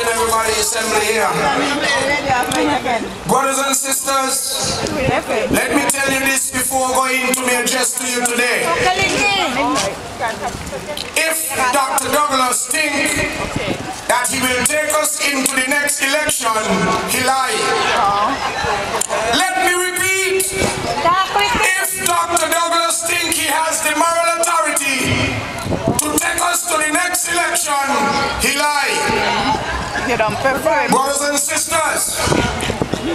and everybody assembled here. Brothers and sisters, let me tell you this before going into my address to you today. If Dr. Douglas thinks that he will take us into the next election, he lied. Let me repeat. If Dr. Douglas thinks he has the moral authority to take us to the next election, he lied. Brothers and sisters,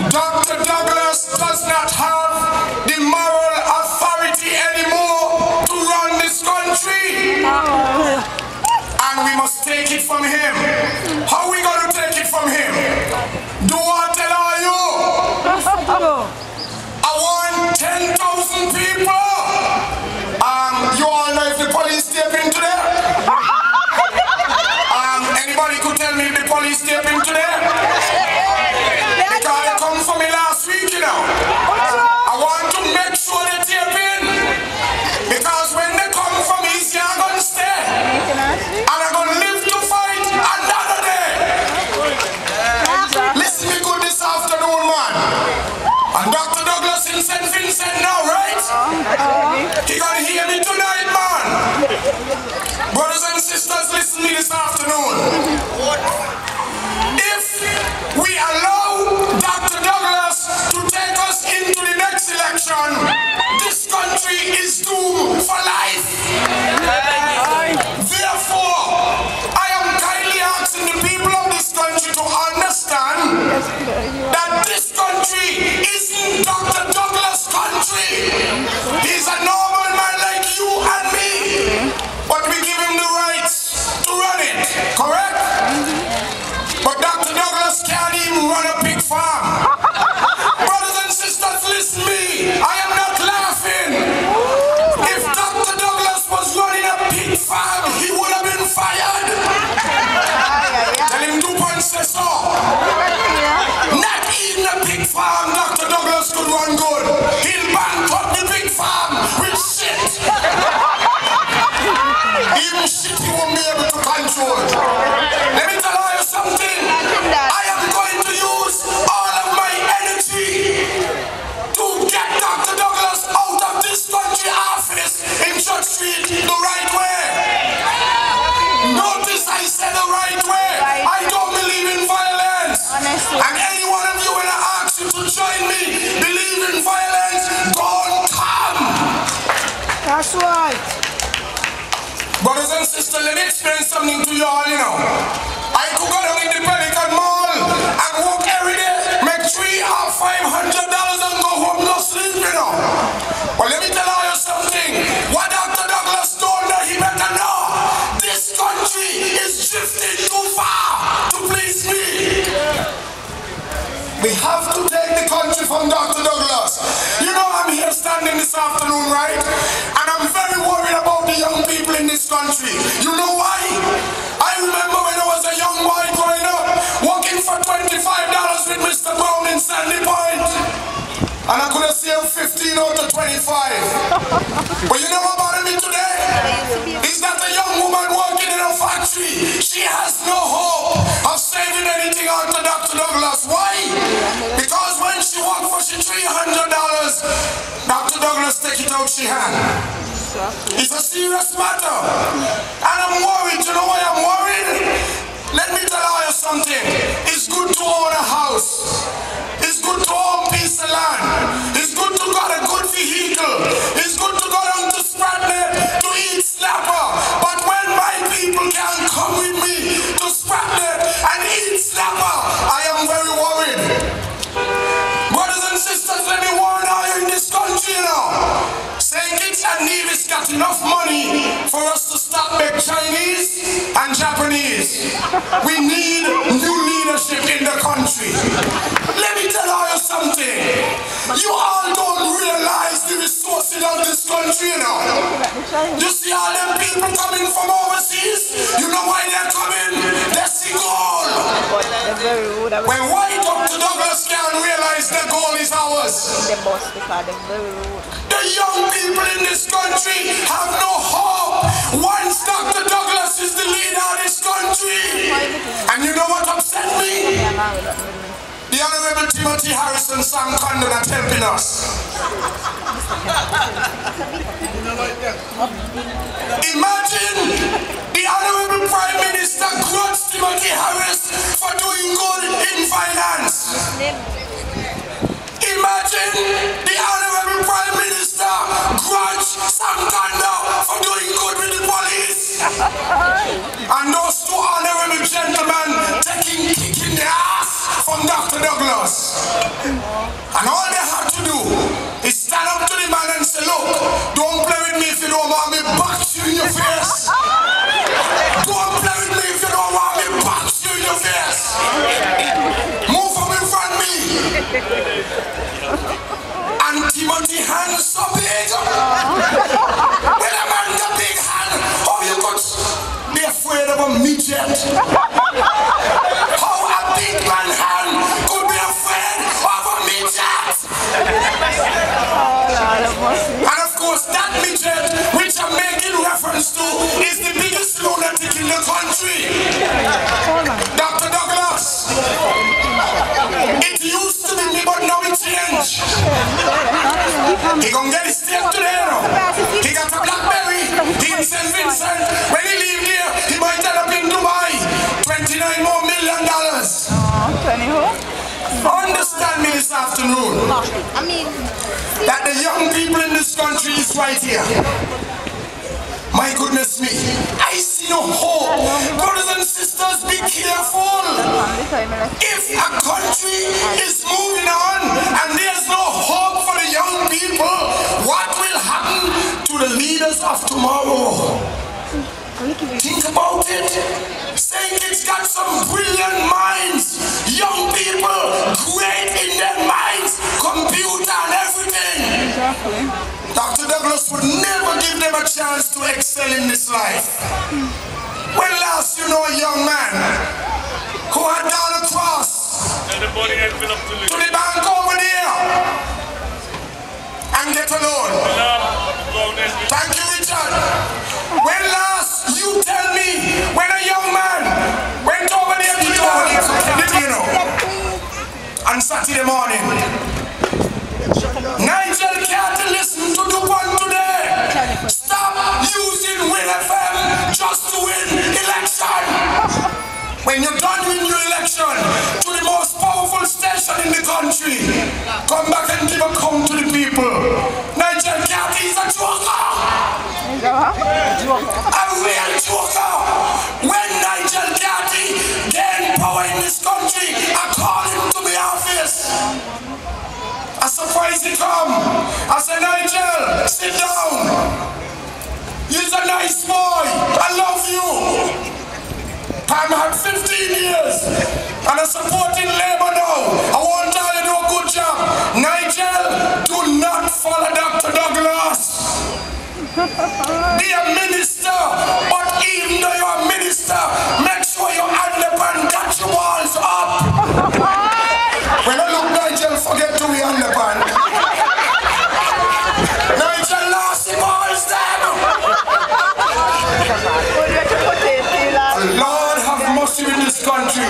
Dr. Douglas does not have the moral authority anymore to run this country. And we must take it from him. How are we going to take it from him? Do I tell you? I want 10,000 people. You all know if the police step into there? Anybody could tell me if the police step into there? Because they come for me last week, you know. I want to make sure they step in. Because when they come from East, I'm going to stay. And I'm going to live to fight another day. Listen me good this afternoon, man. And Dr. Douglas in St. Vincent now, right? You're going to hear me tonight, man. Brothers and sisters, listen to me this afternoon. If we allow Dr. Douglas to take us into the next election, this country is doomed for life. Therefore, I am kindly asking the people of this country to understand that this country isn't Dr. Douglas' country. He's a normal man like you and me, but we give him the rights to run it, correct? But Dr. Douglas can't even run a pig farm. Brothers and sisters, listen to me. I am not laughing. If Dr. Douglas was running a pig farm, he would have been fired. Tell him 2 points says so. Not even a pig farm, Dr. Douglas could run good. He'll bankrupt the pig farm with shit. Even shit he won't be able to control. Let me tell you something. I am going to use all of my energy to get Dr. Douglas out of this country office in Church Street the right way. Notice I said the right way. I don't believe in violence. And any one of you, when I ask you to join me, believe in violence, don't come. That's right. Brothers and sisters, let me explain something to you all, you know. I could go down in the Pelican Mall and walk every day, make $300 or $500 and go home no sleep, you know. But let me tell you something. What Dr. Douglas told me, he better know. This country is drifting too far to please me. We have to take the country from Dr. Douglas. You know I'm here standing this afternoon, right? And I'm very worried about the young people in this country. You know why? I remember when I was a young boy growing up, working for $25 with Mr. Brown in Sandy Point. And I could have saved 15 out of 25. But you know what bothered me today? Is that a young woman working in a factory. She has no hope of saving anything out of Dr. Douglas. Why? Because when she worked for $300, Dr. Douglas take it out she had. It's a serious matter. And I'm worried. You know why I'm worried? Let me tell you something. It's good to own a house. It's good to own a piece of land. It's good to got a good vehicle. It's good to go down to Spratnet to eat slapper. But when my people can come with me to Spratnet and eat slapper, I am very worried. Brothers and sisters, let me warn you in this country now. St. Kitts and Nevis got enough money for us to stop big Chinese and Japanese. We need new leadership in the country. Let me tell you something. You all don't realize the resources of this country, you know. You see all them people coming from overseas? You know why they're coming? They see gold. When white Dr. Douglas can't realize the goal is ours. The young people in this country have no hope once Dr. Douglas is the leader of this country. And you know what upset Timothy Harris and Sam Condon are helping us. Imagine the Honorable Prime Minister grudged Timothy Harris for doing good in finance. Imagine the Honorable Prime Minister grudged Sam Condon for doing good with the police. And those two honorable gentlemen taking kick in the ass from Dr. Douglas. And all they have to do is stand up to the man and say, look, don't play with me if you don't want me box you in your face. Don't play with me if you don't want me box you in your face. Move from in front of me. And Timothy hands so big. When a man got big hand, how you could be afraid of a midget? How a big man hand could be afraid of a midget? And of course that midget, which I'm making reference to, is the biggest lunatic in the country. Dr. Douglas. It used to be me, but now it changed. He gonna get his step today, no? He got a BlackBerry. He in St. Vincent. When he leave here, he might end up in Dubai. $29 more million. Understand me this afternoon that the young people in this country is right here. My goodness me, I see no hope. Brothers and sisters, be careful. If a country is moving on and there's no hope for the young people, what will happen to the leaders of tomorrow? Think about it. St. Kitts got some brilliant minds. Young people, great in their minds, computer and everything. Dr. Douglas would never give them a chance to excel in this life. When last you know a young man who had gone across to the bank over there and get a loan? Thank you, Richard. When last you tell me when a young man went over there to on Saturday morning? Nigel Carlton listen to DuPont today. Stop using Win FM just to win election. When you're done with your election to the most powerful station in the country, come back and give a count to the people. Nigel Carlton is a joker. A real joker. When Nigel Carlton gained power in this country, I call him to the office. A surprise he come. I said, Nigel, sit down. You're a nice boy. I love you. Time had 15 years. And I'm supporting Labour now. I want all you do a good job. Nigel, do not follow Dr. Douglas. Be a minister. But even though you're a minister, make sure your hand up and got your walls up. When I look Nigel, forget to be on the band. Nigel lost the balls then. Lord have mercy in this country.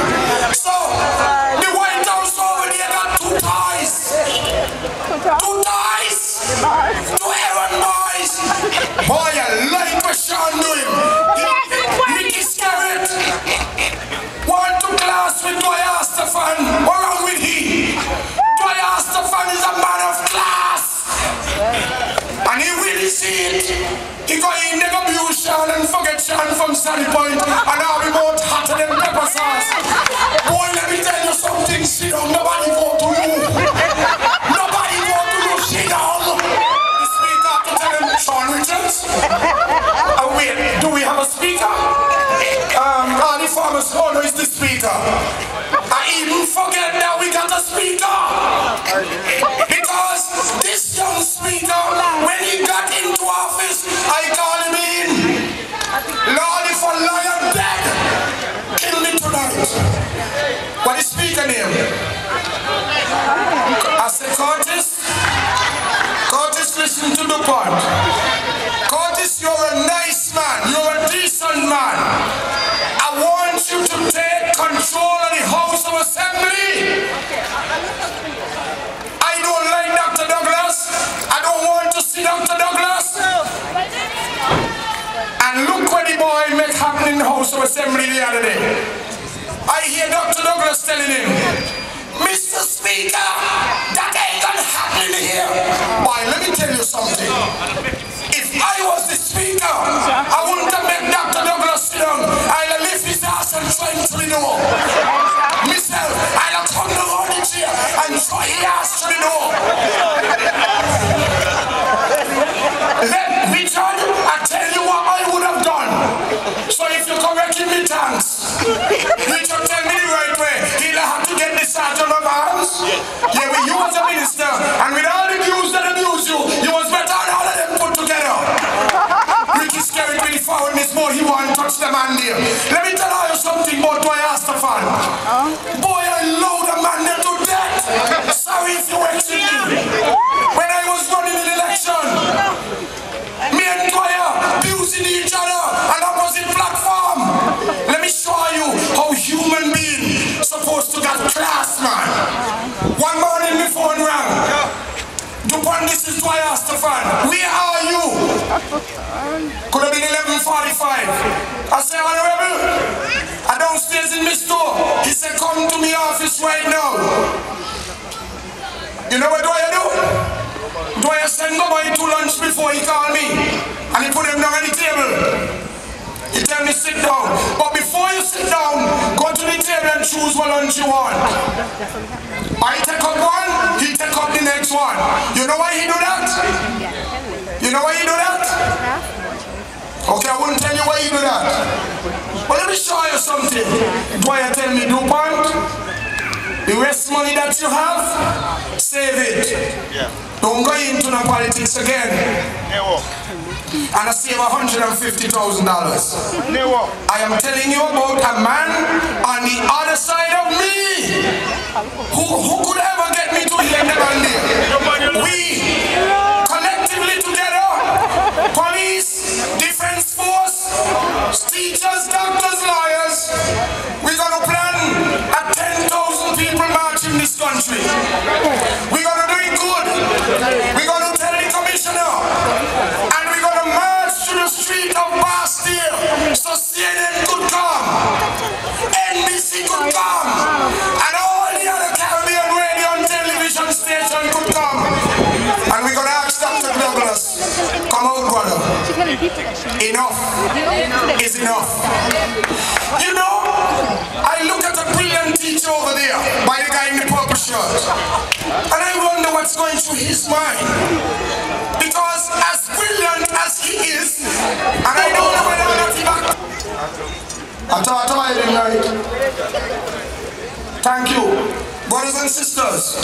So, the White House over there got two ties. Two ties. Two errand boys. Boy, I like what Sean doing. Mickey Scarrett. One to class with Dwyer Stefan. What wrong with he? Dwyer Stefan is a man of class. And he really see it. He go in, they go abuse Sean and forget Sean from Sunny Point and all be more hotter than pepper sauce. Boy, let me tell you something, sit down. Nobody vote to you. Nobody vote to you, sit down. The speaker to tell him, Sean Richards. Wait, do we have a speaker? All the farmers, oh no, it's the speaker. I even forget that we got a speaker. Because this young speaker, when he got into office, I called him in. Lord, if a lion dead, kill me tonight. What is speaker name? I said, Curtis. Curtis, listen to the point. Curtis, you're a nice man. You're a decent man. I want you to take control of the House of Assembly. council assembly the other day. I hear Dr. Douglas telling him, Mr. Speaker, that ain't gonna happen in here. Why, let me tell you something. If I was the speaker, I wouldn't have made Dr. Douglas sit down. I'd have lift his ass and throw him to the door. Myself, I'd have come around the chair and throw his ass to the door. Richard, I tell you what I would have done. So if you correcting me, thanks. Richard, tell me the right way. He'll have to get the sergeant of arms. Yeah, with you as a minister, and with all the views that abuse you, you was better than all of them put together. Ricky Skerritt really forward this boy, he won't touch the man there. Let me tell you something about why I asked the fan. Boy, I love the man there to death. Sorry if you exit me. When I was running the election, me and Dwyer abusing each other on opposite platform. Let me show you how human being supposed to get class, man. One morning my phone rang. Dupont, this is Dwyer Stefan. Where are you? Could have been 11:45. I said, Honorable, I'm downstairs in my store. He said, come to my office right now. You know what Dwyer do? Dwyer send nobody to lunch before he called me. And he put him down on the table. He tell me sit down. But before you sit down, go to the table and choose what lunch you want. I take up one, he take up the next one. You know why he do that? You know why he do that? Okay, I wouldn't tell you why he do that. But let me show you something. Dwyer tell me, DuPont, the rest money that you have, save it. Yeah. Don't go into the politics again. And I save $150,000. I am telling you about a man on the other side of me. Who could ever get me to hear the man there? We, collectively together, police, defense force, teachers, doctors, lawyers, we're going to plan a 10,000 people march in this country. We're going to do it good. We're going to tell the commissioner. And we're going to march to the street of Bastille so CNN could come, NBC could come, and all the other Caribbean radio and television stations could come. And we're going to ask Dr. Douglas, come out, brother. Enough is enough. You know, I look at a brilliant teacher over there by the guy in the purple shirt, and I wonder what's going through his mind. Because as brilliant as he is, and I don't know whether or not he back. I thought I didn't right. Thank you. Brothers and sisters,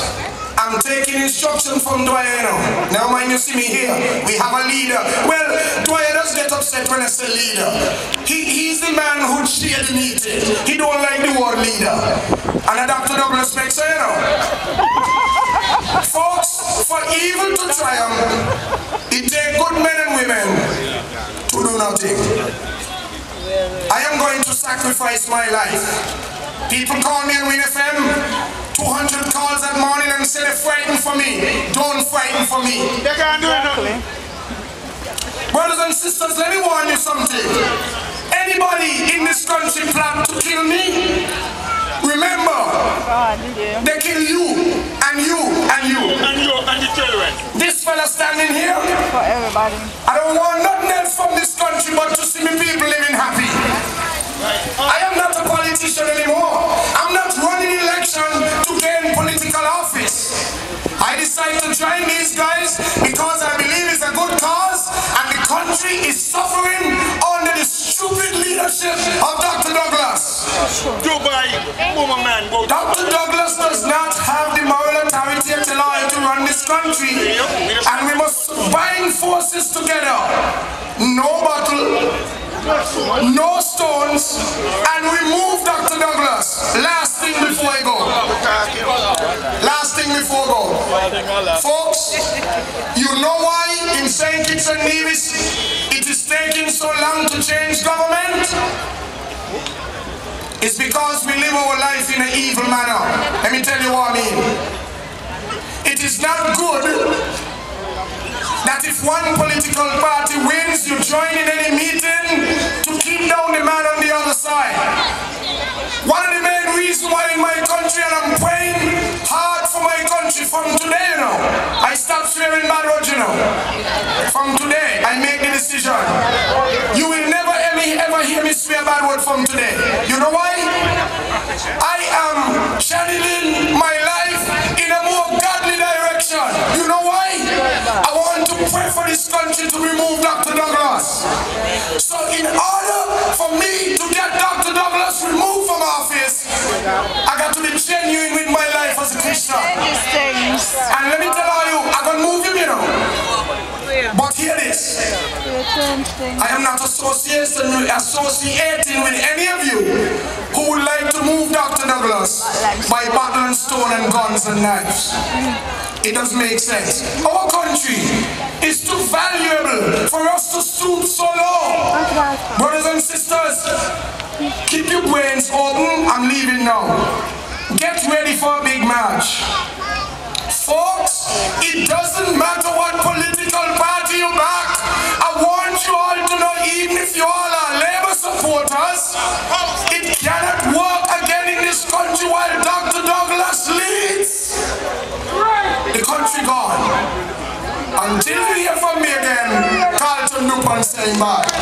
I'm taking instruction from Dwyer. Now mind you see me here, we have a leader. Well, Dwyer does get upset when I say leader. He's the man who chaired the meeting. He don't like the word leader. And Dr. Douglas makes it, Folks, for evil to triumph, it takes good men and women to do nothing. I am going to sacrifice my life. People call me on Win FM. 200 calls that morning and say they're frightened for me. Don't frighten for me. They can't do it. Brothers and sisters, let me warn you something. Anybody in this country plan to kill me, remember, they kill you, and you, and you. And you, and the children. This fella standing here, for everybody. I don't want nothing else from this country but to see me people living happy. I am not a politician anymore. I'm not running election to gain political office. I decided to join these guys because I believe it's a good cause and the country is suffering under the stupid leadership of Dr. Douglas. Dr. Douglas does not have the moral authority and law to run this country, and we must bind forces together. No battle, no stones, and remove Dr. Douglas. Last thing before I go. Last thing before I go. Folks, you know why in St. Kitts and Nevis it is taking so long to change government? It's because we live our life in an evil manner. Let me tell you what I mean. It is not good that if one political party wins, you join in any meeting to keep down the man on the other side. know. From today, I make the decision. You will never ever hear me swear a bad word from today. You know why? I am channeling my life in a more godly direction. You know why? I want to pray for this country to remove Dr. Douglas. So in order for me to get Dr. Douglas removed from office, I got to be genuine with my life as a Christian. And let me tell you, I'm going to move him, you know. But hear this. I am not associating with any of you who would like to move Dr. Douglas by battle and stone and guns and knives. It doesn't make sense. Our country is too valuable for us to stoop so low. Brothers and sisters, keep your brains open. I'm leaving now. Get ready for a big march. Folks, it doesn't matter what political party you back. I want you all to know, even if you all are Labour supporters, it cannot work again in this country while Dr. Douglas leads. The country gone. Until you hear from me again, Carlton saying bye.